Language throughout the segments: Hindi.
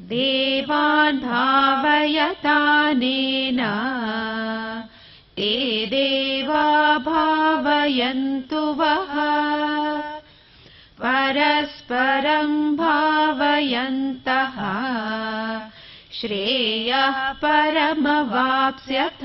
देवान् भावयतानेन ते देवा भावयन्तु वः परस्परं भावयन्तः श्रेयः परमवाप्स्यथ।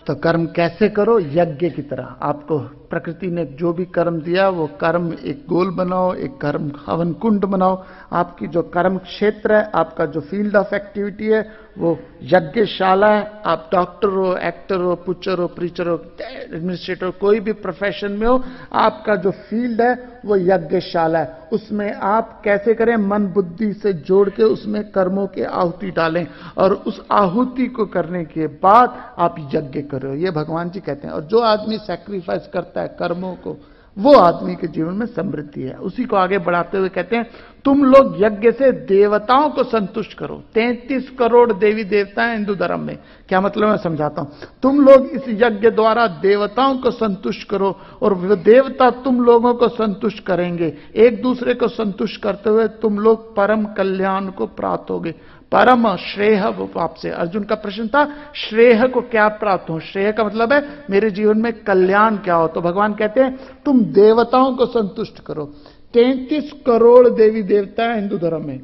तो कर्म कैसे करो? यज्ञ की तरह। आपको प्रकृति ने जो भी कर्म दिया वो कर्म एक गोल बनाओ, एक कर्म हवन कुंड बनाओ। आपकी जो कर्म क्षेत्र है, आपका जो फील्ड ऑफ एक्टिविटी है वो यज्ञशाला है। आप डॉक्टर हो, एक्टर हो, पुचर हो, प्रीचर हो, एडमिनिस्ट्रेटर हो, कोई भी प्रोफेशन में हो, आपका जो फील्ड है वो यज्ञशाला है। उसमें आप कैसे करें? मन बुद्धि से जोड़ के उसमें कर्मों की आहुति डालें और उस आहुति को करने के बाद आप यज्ञ करो। ये भगवान जी कहते हैं। और जो आदमी सैक्रिफाइस करता है कर्मों को, वो आदमी के जीवन में समृद्धि है। उसी को आगे बढ़ाते हुए कहते हैं, तुम लोग यज्ञ से देवताओं को संतुष्ट करो। 33 करोड़ देवी देवता हैं हिंदू धर्म में। क्या मतलब मैं समझाता हूं। तुम लोग इस यज्ञ द्वारा देवताओं को संतुष्ट करो और वो देवता तुम लोगों को संतुष्ट करेंगे। एक दूसरे को संतुष्ट करते हुए तुम लोग परम कल्याण को प्राप्त होगे। परम श्रेय वो आपसे। अर्जुन का प्रश्न था, श्रेय को क्या प्राप्त हो? श्रेय का मतलब है मेरे जीवन में कल्याण क्या हो। तो भगवान कहते हैं तुम देवताओं को संतुष्ट करो। 33 करोड़ देवी देवता है हिंदू धर्म में।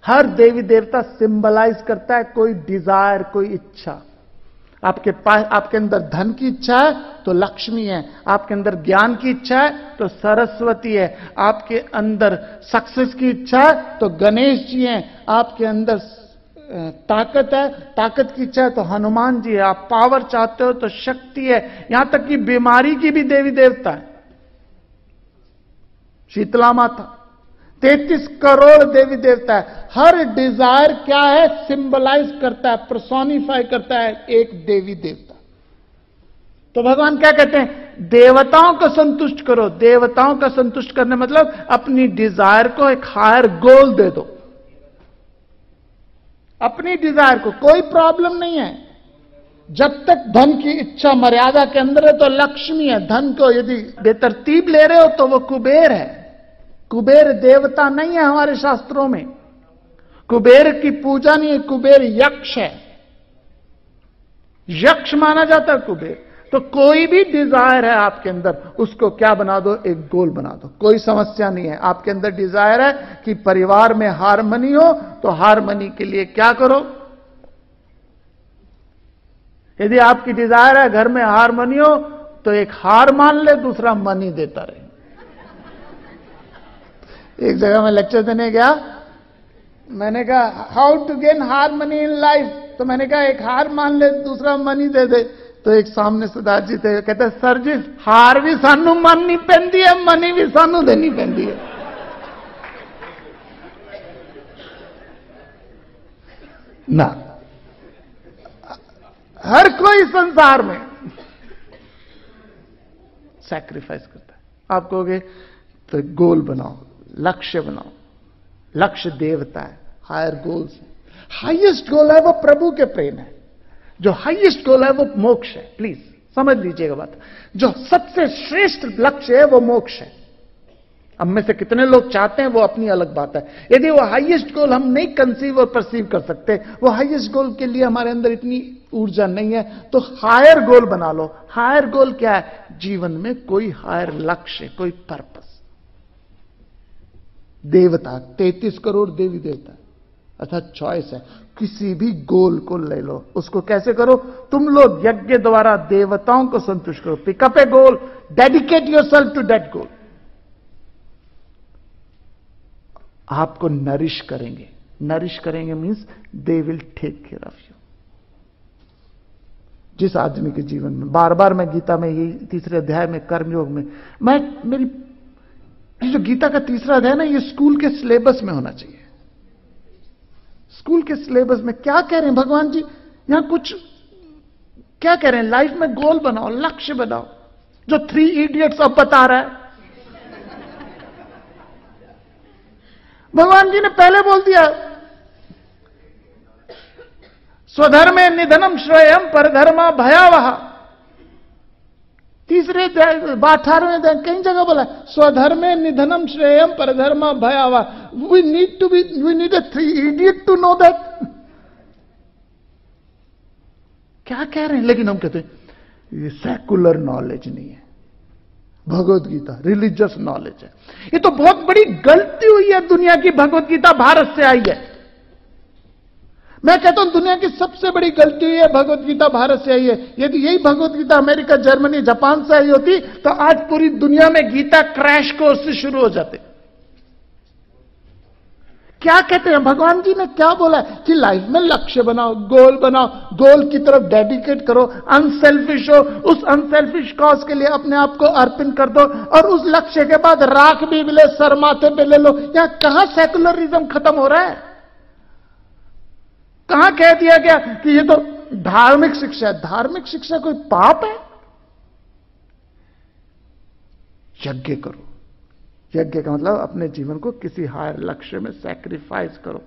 हर देवी देवता सिंबलाइज करता है कोई डिजायर, कोई इच्छा। आपके पास, आपके अंदर धन की इच्छा है तो लक्ष्मी है, आपके अंदर ज्ञान की इच्छा है तो सरस्वती है, आपके अंदर सक्सेस की इच्छा है तो गणेश जी हैं, आपके अंदर ताकत है, ताकत की इच्छा है तो हनुमान जी है, आप पावर चाहते हो तो शक्ति है। यहां तक कि बीमारी की भी देवी देवता है, शीतला माता। 33 करोड़ देवी देवता है। हर डिजायर क्या है? सिंबलाइज करता है, पर्सोनिफाई करता है एक देवी देवता। तो भगवान क्या कहते हैं? देवताओं को संतुष्ट करो। देवताओं का संतुष्ट करने मतलब अपनी डिजायर को एक हायर गोल दे दो। अपनी डिजायर को कोई प्रॉब्लम नहीं है। जब तक धन की इच्छा मर्यादा के अंदर है तो लक्ष्मी है। धन को यदि बेतरतीब ले रहे हो तो वो कुबेर है। कुबेर देवता नहीं है हमारे शास्त्रों में। कुबेर की पूजा नहीं है, कुबेर यक्ष है। यक्ष माना जाता है कुबेर। तो कोई भी डिजायर है आपके अंदर, उसको क्या बना दो? एक गोल बना दो। कोई समस्या नहीं है। आपके अंदर डिजायर है कि परिवार में हार्मनी हो, तो हार्मनी के लिए क्या करो? यदि आपकी डिजायर है घर में हार्मनी हो, तो एक हार मान ले, दूसरा मनी देता रहे। एक जगह मैं लेक्चर देने गया, मैंने कहा how to gain harmony in life. तो मैंने कहा एक हार मान ले, दूसरा मनी दे दे। तो एक सामने सरदार जी थे, कहते सर जी हार भी सानू माननी पैंदी है, मनी भी सानू देनी पैंदी है। ना, हर कोई संसार में सैक्रिफाइस करता है। आप कहोगे तो गोल बनाओ, लक्ष्य बनाओ। लक्ष्य देवता है, हायर गोल्स है। हाईएस्ट गोल है वो प्रभु के प्रेम है। जो हाईएस्ट गोल है वो मोक्ष है। प्लीज समझ लीजिएगा बात। जो सबसे श्रेष्ठ लक्ष्य है वो मोक्ष है। अब में से कितने लोग चाहते हैं वो अपनी अलग बात है। यदि वो हाईएस्ट गोल हम नहीं कंसीव और परसीव कर सकते, वो हाईएस्ट गोल के लिए हमारे अंदर इतनी ऊर्जा नहीं है, तो हायर गोल बना लो। हायर गोल क्या है? जीवन में कोई हायर लक्ष्य, कोई पर्पस। देवता 33 करोड़ देवी देवता, अर्थात चॉइस है। किसी भी गोल को ले लो। उसको कैसे करो? तुम लोग यज्ञ द्वारा देवताओं को संतुष्ट करो। Pick up a goal, dedicate yourself to that goal. आपको नरिश करेंगे। नरिश करेंगे means they will take care of you. जिस आदमी के जीवन में बार बार मैं गीता में, ये 3 अध्याय में कर्मयोग में, मेरी जो गीता का 3 अध्याय ना, ये स्कूल के सिलेबस में होना चाहिए। स्कूल के सिलेबस में क्या कह रहे हैं भगवान जी? यहां कुछ क्या कह रहे हैं? लाइफ में गोल बनाओ, लक्ष्य बनाओ। जो 3 इडियट्स अब बता रहा है, भगवान जी ने पहले बोल दिया, स्वधर्मे निधनम श्रेयम परधर्मा भयावह। 18वें अध्याय कई जगह बोला, स्वधर्मे निधनम श्रेयम परधर्मा भयावह। We need a 3 idiot to know that. क्या कह रहे हैं? लेकिन हम कहते हैं ये सेकुलर नॉलेज नहीं है, भगवत गीता रिलीजियस नॉलेज है। ये तो बहुत बड़ी गलती हुई है दुनिया की, भगवत गीता भारत से आई है। मैं कहता हूं दुनिया की सबसे बड़ी गलती हुई है, भगवत गीता भारत से आई है। यदि यही Bhagavad Gita America, Germany, Japan से आई होती तो आज पूरी दुनिया में गीता क्रैश कोर्स से शुरू हो जाते। क्या कहते हैं भगवान जी ने? क्या बोला है कि लाइफ में लक्ष्य बनाओ, गोल बनाओ, गोल की तरफ डेडिकेट करो, अनसेल्फिश हो, उस अनसेल्फिश कॉज के लिए अपने आप को अर्पण कर दो, और उस लक्ष्य के बाद राख भी मिले सर माथे पे ले लो। यहां कहां सेकुलरिज्म खत्म हो रहा है? कहां कह दिया गया कि ये तो धार्मिक शिक्षा है? धार्मिक शिक्षा कोई पाप है? यज्ञ करो। यज्ञ का मतलब अपने जीवन को किसी हायर लक्ष्य में सैक्रिफाइस करो।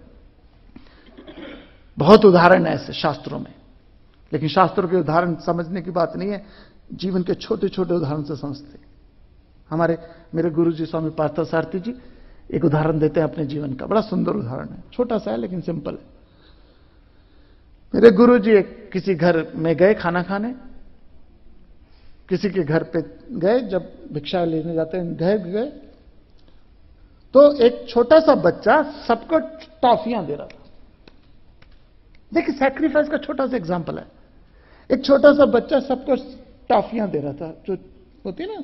बहुत उदाहरण है ऐसे शास्त्रों में, लेकिन शास्त्रों के उदाहरण समझने की बात नहीं है, जीवन के छोटे छोटे उदाहरण से समझते। मेरे गुरुजी स्वामी पार्थसारथी जी एक उदाहरण देते हैं अपने जीवन का, बड़ा सुंदर उदाहरण है, छोटा सा है लेकिन सिंपल है। मेरे गुरुजी किसी घर में गए खाना खाने, किसी के घर पे गए, जब भिक्षा लेने जाते हैं गए तो एक छोटा सा बच्चा सबको टॉफियां दे रहा था। देखिए सैक्रिफाइस का छोटा सा एग्जांपल है। एक छोटा सा बच्चा सबको टॉफियां दे रहा था, जो होती है ना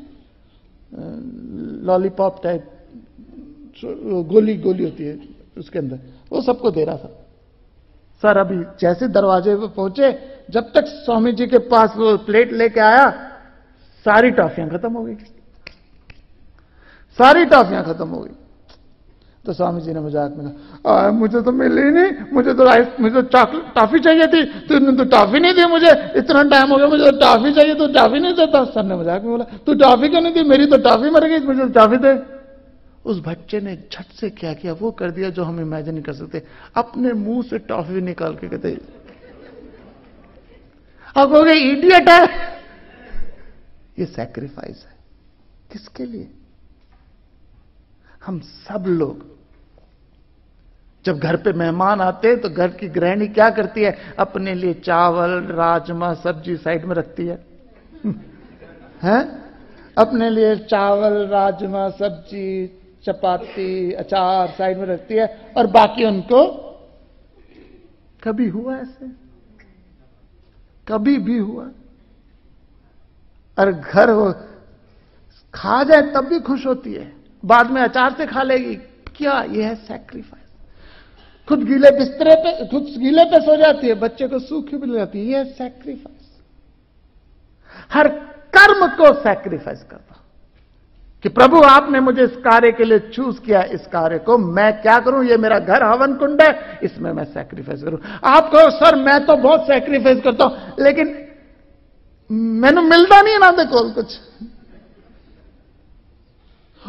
लॉलीपॉप टाइप, गोली होती है उसके अंदर, वो सबको दे रहा था। सर अभी जैसे दरवाजे पे पहुंचे, जब तक स्वामी जी के पास वो प्लेट लेके आया, सारी टॉफियां खत्म हो गई, सारी टॉफियां खत्म हो गई। तो स्वामी जी ने मजाक में कहा, मुझे तो मिली नहीं, मुझे तो टॉफी चाहिए थी, तुमने तो टॉफी नहीं दी मुझे, इतना टाइम हो गया, मुझे तो टॉफी चाहिए, तो टॉफी नहीं देता। सर ने मजाक में बोला, तू टॉफी क्यों नहीं दी? मेरी तो टॉफी मर गई, मुझे तो टॉफी दे। उस बच्चे ने झट से क्या किया, वो कर दिया जो हम इमेजिन नहीं कर सकते, अपने मुंह से टॉफी निकाल के कहते, अब हो गए इडियट है। ये सैक्रिफाइस है। किसके लिए? हम सब लोग जब घर पे मेहमान आते हैं तो घर की गृहिणी क्या करती है? अपने लिए चावल, राजमा, सब्जी साइड में रखती है, हैं? अपने लिए चावल, राजमा, सब्जी, चपाती, अचार साइड में रखती है, और बाकी उनको। कभी हुआ ऐसे? कभी भी हुआ? और घर वो खा जाए तब भी खुश होती है, बाद में अचार से खा लेगी। क्या ये है सैक्रिफाइस? खुद गीले बिस्तरे पे, खुद गीले पे सो जाती है, बच्चे को सूखी भी ले जाती है। ये है सैक्रिफाइस। हर कर्म को सैक्रिफाइस करता कि प्रभु आपने मुझे इस कार्य के लिए चूज किया, इस कार्य को मैं क्या करूं? ये मेरा घर हवन कुंड है, इसमें मैं सैक्रिफाइस करूं। आप कहो सर मैं तो बहुत सैक्रिफाइस करता हूं, लेकिन मैंने मिलता नहीं ना, देखो कुछ।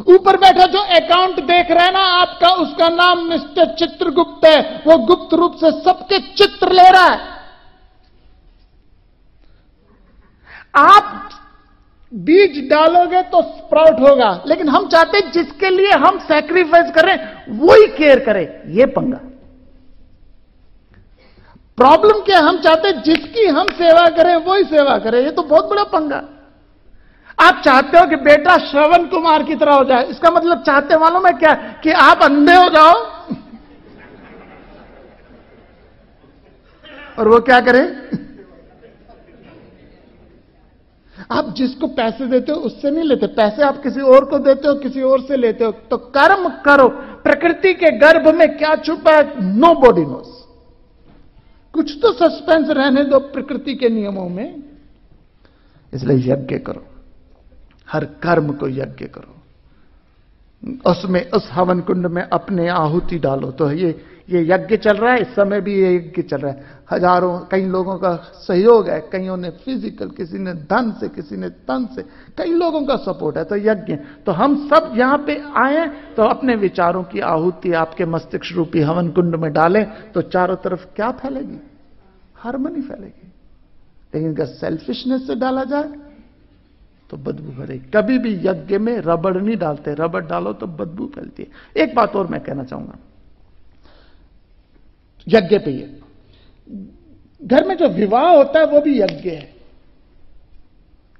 ऊपर बैठा जो अकाउंट देख रहा है ना आपका, उसका नाम मिस्टर चित्रगुप्त है। वो गुप्त रूप से सबके चित्र ले रहा है। आप बीज डालोगे तो स्प्राउट होगा, लेकिन हम चाहते हैं जिसके लिए हम सैक्रिफाइस करें वही केयर करे। ये पंगा। प्रॉब्लम क्या है? हम चाहते हैं जिसकी हम सेवा करें वही सेवा करे। ये तो बहुत बड़ा पंगा। आप चाहते हो कि बेटा श्रवण कुमार की तरह हो जाए, इसका मतलब चाहते मालूम है क्या? कि आप अंधे हो जाओ और वो क्या करे? आप जिसको पैसे देते हो उससे नहीं लेते, पैसे आप किसी और को देते हो, किसी और से लेते हो। तो कर्म करो। प्रकृति के गर्भ में क्या छुपा है? Nobody knows. कुछ तो सस्पेंस रहने दो प्रकृति के नियमों में। इसलिए यज्ञ करो, हर कर्म को यज्ञ करो, उसमें उस हवन कुंड में अपने आहुति डालो। तो ये यज्ञ चल रहा है, इस समय भी ये यज्ञ चल रहा है। हजारों, कई लोगों का सहयोग है, कईयों ने फिजिकल, किसी ने धन से, किसी ने तन से, कई लोगों का सपोर्ट है। तो यज्ञ, तो हम सब यहां पे आए तो अपने विचारों की आहुति आपके मस्तिष्क रूपी हवन कुंड में डालें, तो चारों तरफ क्या फैलेगी? हार्मनी फैलेगी। लेकिन अगर सेल्फिशनेस से डाला जाए तो बदबू भरेगी। कभी भी यज्ञ में रबड़ नहीं डालते, रबड़ डालो तो बदबू फैलती है। एक बात और मैं कहना चाहूंगा यज्ञ पे, ये घर में जो विवाह होता है वो भी यज्ञ है।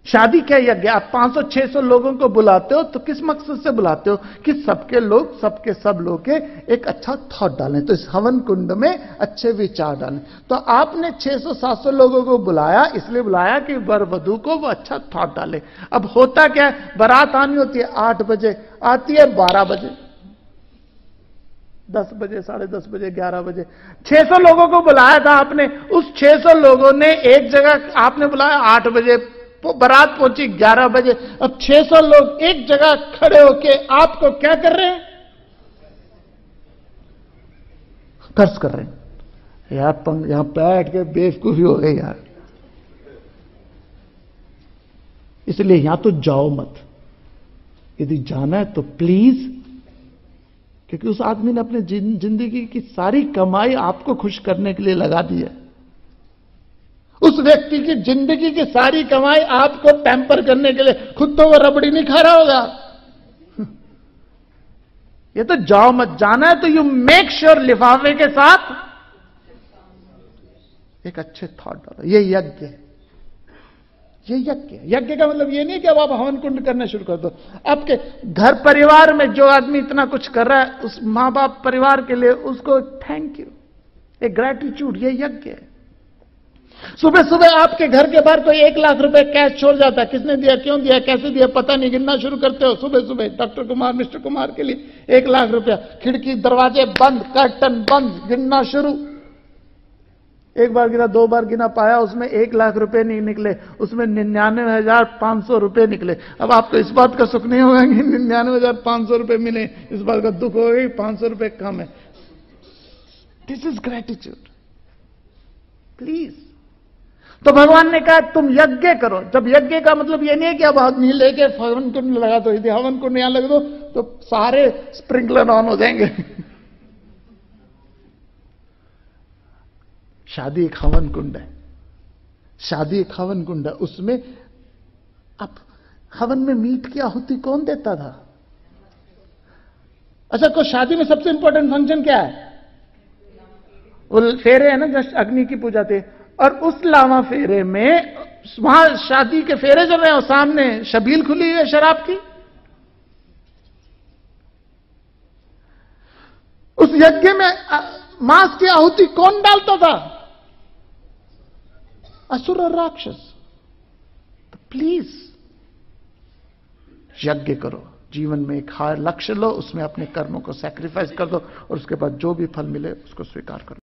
शादी क्या यज्ञ? आप 500-600 लोगों को बुलाते हो तो किस मकसद से बुलाते हो? कि सबके लोग, सबके सब लोग के एक अच्छा थॉट डालें, तो इस हवन कुंड में अच्छे विचार डालें। तो आपने 600-700 लोगों को बुलाया, इसलिए बुलाया कि वर वधू को वो अच्छा थॉट डाले। अब होता क्या है, बारात आनी होती है 8 बजे, आती है 12 बजे, 10 बजे, 10:30 बजे, 11 बजे। 600 लोगों को बुलाया था आपने, उस 600 लोगों ने एक जगह, आपने बुलाया 8 बजे, बारात पहुंची 11 बजे। अब 600 लोग एक जगह खड़े होके आपको क्या कर रहे हैं? कर्ज कर रहे हैं। यार यहां बैठ के बेवकूफी हो गई यार। इसलिए यहां तो जाओ मत, यदि जाना है तो प्लीज, क्योंकि उस आदमी ने अपने जिंदगी की सारी कमाई आपको खुश करने के लिए लगा दी है। उस व्यक्ति की जिंदगी की सारी कमाई आपको पैम्पर करने के लिए, खुद तो वो रबड़ी नहीं खा रहा होगा। ये तो जाओ मत, जाना है तो यू मेक श्योर लिफाफे के साथ एक अच्छे थॉट डालो। ये यज्ञ है, ये यज्ञ है। यज्ञ का मतलब ये नहीं कि अब आप हवन कुंड करना शुरू कर दो। आपके घर परिवार में जो आदमी इतना कुछ कर रहा है, उस मां बाप परिवार के लिए उसको थैंक यू, एक ग्रैटिट्यूड, ये यज्ञ है। सुबह सुबह आपके घर के बाहर कोई 1 लाख रुपए कैश छोड़ जाता है, किसने दिया, क्यों दिया, कैसे दिया, पता नहीं, गिनना शुरू करते हो सुबह सुबह। डॉक्टर कुमार, मिस्टर कुमार के लिए 1 लाख रुपया, खिड़की दरवाजे बंद, कर्टन बंद, गिनना शुरू। एक बार गिना, 2 बार गिना, पाया उसमें 1 लाख रुपए नहीं निकले, उसमें 99,500 रुपए निकले। अब आपको इस बात का सुख नहीं होगा कि 99,500 रुपए मिले, इस बात का दुख होगा कि 500 रुपए कम है। This is gratitude, please. तो भगवान ने कहा तुम यज्ञ करो। जब यज्ञ का मतलब यह नहीं है कि अब आदमी लेके हवन कुंड लगा दो, यदि हवन कुंड यहां लगा दो तो सारे स्प्रिंकलर ऑन हो जाएंगे। शादी एक हवन कुंड है, शादी एक हवन कुंड है। उसमें अब हवन में मीट की आहुति कौन देता था? अच्छा, को शादी में सबसे इंपॉर्टेंट फंक्शन क्या है? वो फेरे है ना, जस्ट अग्नि की पूजा थे। और उस लावा फेरे में, वहां शादी के फेरे चल रहे हैं और सामने शबील खुली हुई है शराब की। उस यज्ञ में मांस की आहुति कौन डालता था? असुर और राक्षस। तो प्लीज यज्ञ करो, जीवन में एक हायर लक्ष्य लो, उसमें अपने कर्मों को सैक्रिफाइस कर दो और उसके बाद जो भी फल मिले उसको स्वीकार करो।